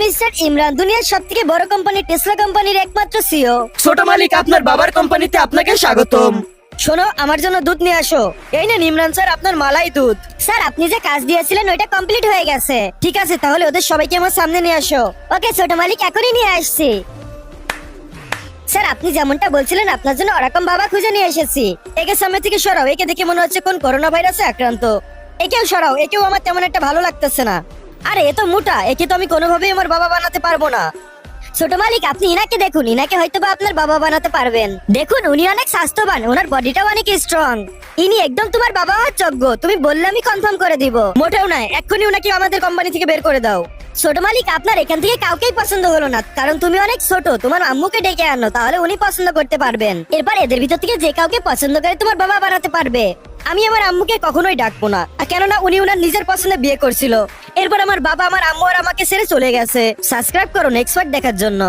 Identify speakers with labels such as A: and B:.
A: Mister Imran, দুনিয়ার সবথেকে বড় কোম্পানি টেসলা কোম্পানির একমাত্র সিও।
B: ছোট মালিক, আপনার বাবার কোম্পানিতে আপনাকে স্বাগতম।
A: শোনো, আমার জন্য দুধ নিয়ে আসো। এই নেন ইমরান স্যার, আপনার মালাই দুধ। স্যার, আপনি যে কাজ দিয়েছিলেন ওইটা কমপ্লিট হয়ে গেছে। ঠিক আছে, তাহলে ওদের সবাইকে আমার সামনে নিয়ে আসো। ওকে ছোট মালিক, এখনই নিয়ে আসছি। স্যার, আপনি যেমনটা বলছিলেন আপনার জন্য ওরকম বাবা খুঁজে নিয়ে এসেছি। একে সামনে থেকে সরাও, একে দেখে মনে হচ্ছে কোন করোনা ভাইরাসে আক্রান্ত। একেও সরাও, একেও আমার তেমন একটা ভালো লাগতেছে না। আরে এ তো মোটা, একে তো আমি কোনোভাবেই আমার বাবা বানাতে পারবো না। ছোট মালিক, আপনি ইনাকে দেখুন, ইনাকে হয়তো বা আপনার বাবা বানাতে পারবেন। দেখুন, উনি অনেক স্বাস্থ্যবান, ওনার বডিটাও অনেক স্ট্রং। ইনি একদম তোমার বাবা হওয়ার যোগ্য। তুমি বললে আমি কনফার্ম করে দিব। মোটেও নয়, এক্ষুনি উনাকে আমাদের কোম্পানি থেকে বের করে দাও। ছোট মালিক, আপনার এখান থেকে কাউকেই পছন্দ হলো না, কারণ তুমি অনেক ছোট। তোমার আম্মুকে ডেকে আনো, তাহলে উনি পছন্দ করতে পারবেন। এরপর এদের ভিতর থেকে যে কাউকে পছন্দ করে তোমার বাবা বানাতে পারবে। আমি আমার আম্মুকে কখনোই ডাকবো না, কেননা উনি উনার নিজের পছন্দে বিয়ে করছিল। এরপর আমার বাবা, আমার আম্মু আর আমাকে ছেড়ে চলে গেছে। সাবস্ক্রাইব করুন এক্সপার্ট দেখার জন্য।